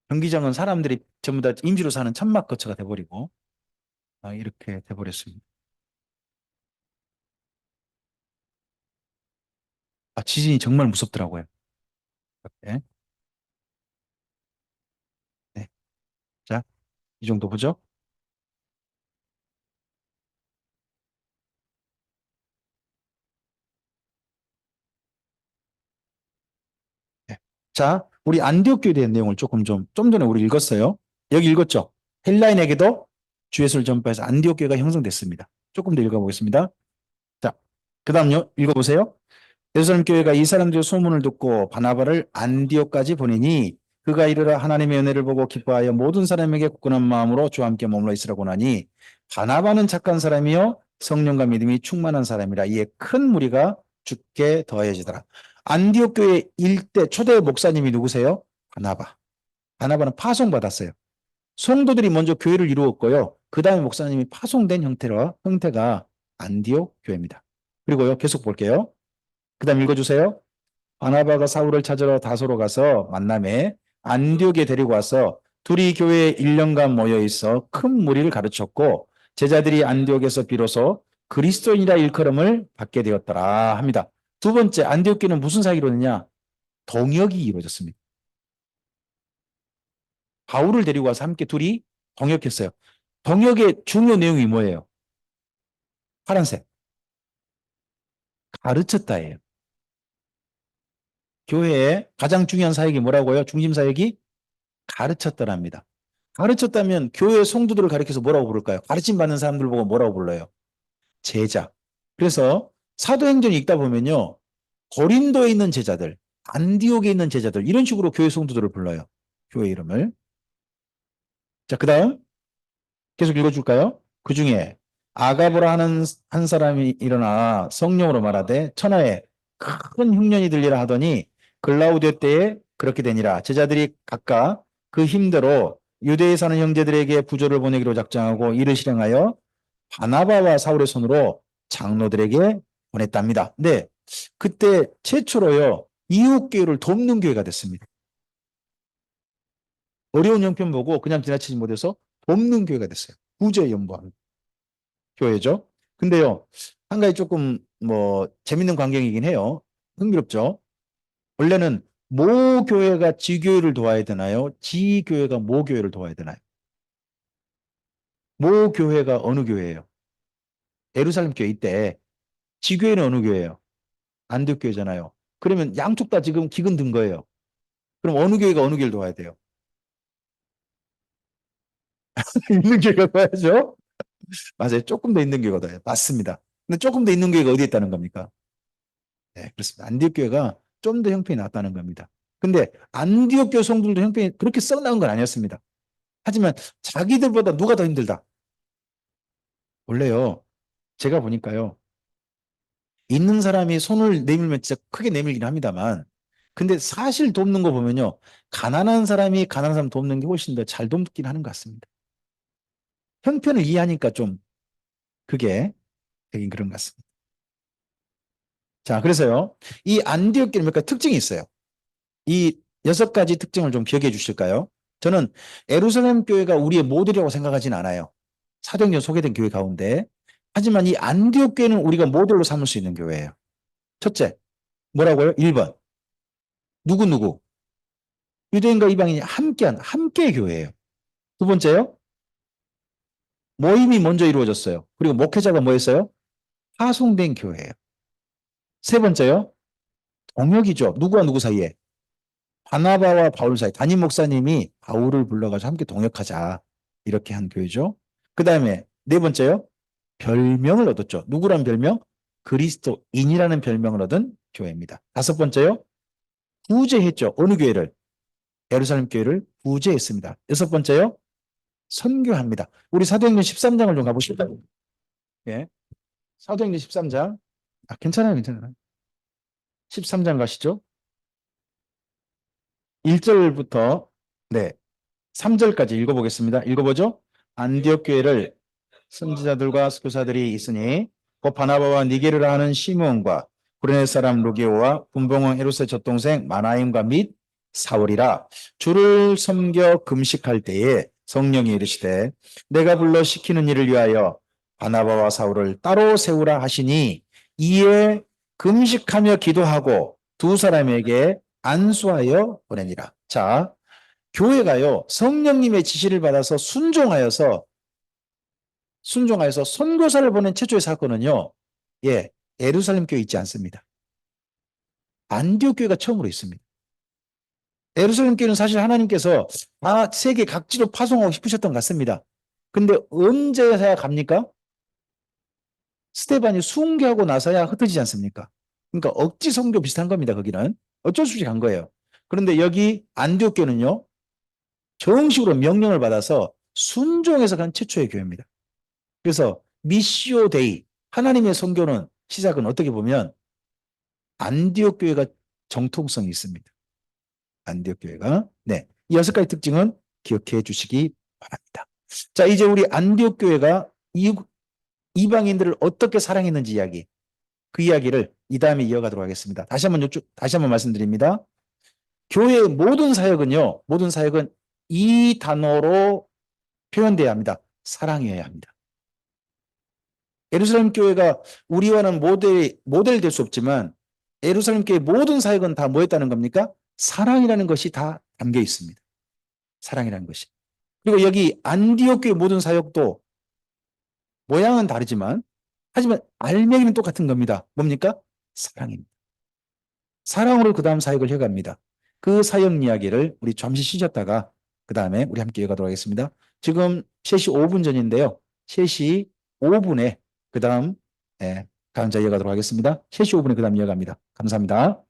경기장은 사람들이 전부 다 임시로 사는 천막 거처가 돼버리고 이렇게 돼버렸습니다. 지진이 정말 무섭더라고요. 네. 네. 자, 이 정도 보죠. 자, 우리 안디옥 교회에 대한 내용을 조금 좀 전에 우리 읽었어요. 여기 읽었죠? 헬라인에게도 주 예수를 전파해서 안디옥 교회가 형성됐습니다. 조금 더 읽어보겠습니다. 자, 그 다음요. 읽어보세요. 예루살렘 교회가 이 사람들의 소문을 듣고 바나바를 안디옥까지 보내니 그가 이르러 하나님의 은혜를 보고 기뻐하여 모든 사람에게 굳건한 마음으로 주와 함께 머물러 있으라고 하니 바나바는 착한 사람이요 성령과 믿음이 충만한 사람이라 이에 큰 무리가 죽게 더해지더라. 안디옥 교회 일대 초대 목사님이 누구세요? 바나바. 바나바는 파송받았어요. 성도들이 먼저 교회를 이루었고요. 그 다음에 목사님이 파송된 형태가 안디옥 교회입니다. 그리고요, 계속 볼게요. 그 다음 읽어주세요. 바나바가 사울을 찾으러 다소로 가서 만남에 안디옥에 데리고 와서 둘이 교회에 1년간 모여 있어 큰 무리를 가르쳤고 제자들이 안디옥에서 비로소 그리스도인이라 일컬음을 받게 되었더라 합니다. 두 번째, 안디옥 교회는 무슨 사역이 이루어졌냐? 동역이 이루어졌습니다. 바울을 데리고 와서 함께 둘이 동역했어요. 동역의 중요 내용이 뭐예요? 파란색. 가르쳤다예요. 교회의 가장 중요한 사역이 뭐라고요? 중심 사역이 가르쳤더랍니다. 가르쳤다면 교회 성도들을 가르쳐서 뭐라고 부를까요? 가르침 받는 사람들 보고 뭐라고 불러요? 제자. 그래서 사도행전 읽다 보면요. 고린도에 있는 제자들, 안디옥에 있는 제자들 이런 식으로 교회 성도들을 불러요. 교회 이름을. 자, 그 다음 계속 읽어줄까요? 그 중에 아가보라 하는 한 사람이 일어나 성령으로 말하되 천하에 큰 흉년이 들리라 하더니 글라우디오 때에 그렇게 되니라. 제자들이 각각 그 힘대로 유대에 사는 형제들에게 부조를 보내기로 작정하고 이를 실행하여 바나바와 사울의 손으로 장로들에게 보냈답니다. 네, 그때 최초로요 이웃 교회를 돕는 교회가 됐습니다. 어려운 형편 보고 그냥 지나치지 못해서 돕는 교회가 됐어요. 구제 연구하는 교회죠. 근데요, 한 가지 조금 뭐 재밌는 광경이긴 해요. 흥미롭죠. 원래는 모 교회가 지 교회를 도와야 되나요? 지 교회가 모 교회를 도와야 되나요? 모 교회가 어느 교회예요? 예루살렘 교회 이때 지 교회는 어느 교회예요? 안디옥 교회잖아요. 그러면 양쪽 다 지금 기근 든 거예요. 그럼 어느 교회가 어느 교회를 도와야 돼요? 있는 교회가 도와야죠. 맞아요. 조금 더 있는 교회가 도와요. 맞습니다. 근데 조금 더 있는 교회가 어디에 있다는 겁니까? 네, 그렇습니다. 안디옥 교회가 좀 더 형편이 낫다는 겁니다. 근데 안디옥 교회 성도들도 형편이 그렇게 썩 나은 건 아니었습니다. 하지만 자기들보다 누가 더 힘들다? 원래요. 제가 보니까요. 있는 사람이 손을 내밀면 진짜 크게 내밀긴 합니다만 근데 사실 돕는 거 보면요. 가난한 사람이 가난한 사람 돕는 게 훨씬 더 잘 돕긴 하는 것 같습니다. 형편을 이해하니까 좀 그게 되긴 그런 것 같습니다. 자, 그래서요. 이 안디옥 교회는 몇 가지 특징이 있어요. 이 6가지 특징을 좀 기억해 주실까요? 저는 예루살렘 교회가 우리의 모델이라고 생각하진 않아요. 사도행전 소개된 교회 가운데. 하지만 이 안디옥 교회는 우리가 모델로 삼을 수 있는 교회예요. 첫째, 뭐라고요? 1번. 누구? 유대인과 이방인이 함께한 함께의 교회예요. 두 번째요. 모임이 먼저 이루어졌어요. 그리고 목회자가 뭐 했어요? 파송된 교회예요. 세 번째요. 동역이죠. 누구와 누구 사이에? 바나바와 바울 사이. 담임 목사님이 바울을 불러가지고 함께 동역하자. 이렇게 한 교회죠. 그 다음에 네 번째요. 별명을 얻었죠. 누구란 별명? 그리스도인이라는 별명을 얻은 교회입니다. 다섯 번째요. 구제했죠. 어느 교회를? 예루살렘 교회를 구제했습니다. 여섯 번째요. 선교합니다. 우리 사도행전 13장을 좀 가보실까요? 예. 사도행전 13장. 아, 괜찮아요. 13장 가시죠. 1절부터 네, 3절까지 읽어보겠습니다. 읽어보죠. 안디옥 교회를 선지자들과 교사들이 있으니 곧 바나바와 니게르라 하는 시므온과 구레네 사람 루기오와 분봉왕 헤롯의 젖동생 마나임과 및 사울이라 주를 섬겨 금식할 때에 성령이 이르시되 내가 불러 시키는 일을 위하여 바나바와 사울을 따로 세우라 하시니 이에 금식하며 기도하고 두 사람에게 안수하여 보내니라. 자, 교회가요 성령님의 지시를 받아서 순종하여서 선교사를 보낸 최초의 사건은요, 예, 예루살렘 교회 있지 않습니다. 안디옥 교회가 처음으로 있습니다. 예루살렘 교회는 사실 하나님께서 다 세계 각지로 파송하고 싶으셨던 것 같습니다. 근데 언제야 갑니까? 스테반이 순교하고 나서야 흩어지지 않습니까? 그러니까 억지 선교 비슷한 겁니다. 거기는 어쩔 수 없이 간 거예요. 그런데 여기 안디옥 교회는요, 정식으로 명령을 받아서 순종해서 간 최초의 교회입니다. 그래서 미시오 데이, 하나님의 선교는 시작은 어떻게 보면 안디옥 교회가 정통성이 있습니다. 안디옥 교회가. 네. 이 6가지 특징은 기억해 주시기 바랍니다. 자, 이제 우리 안디옥 교회가 이방인들을 어떻게 사랑했는지 이야기. 그 이야기를 이 다음에 이어가도록 하겠습니다. 다시 한번 말씀드립니다. 교회의 모든 사역은요, 모든 사역은 이 단어로 표현돼야 합니다. 사랑이어야 합니다. 예루살렘 교회가 우리와는 모델 될 수 없지만 예루살렘 교회 모든 사역은 다 뭐였다는 겁니까? 사랑이라는 것이 다 담겨 있습니다. 사랑이라는 것이. 그리고 여기 안디옥 교회 모든 사역도 모양은 다르지만 하지만 알맹이는 똑같은 겁니다. 뭡니까? 사랑입니다. 사랑으로 그 다음 사역을 해갑니다. 그 사역 이야기를 우리 잠시 쉬셨다가 그 다음에 우리 함께 이어가도록 하겠습니다. 지금 3시 5분 전인데요. 3시 5분에 그 다음 강좌 이어가도록 하겠습니다. 3시 5분에 그 다음 이어갑니다. 감사합니다.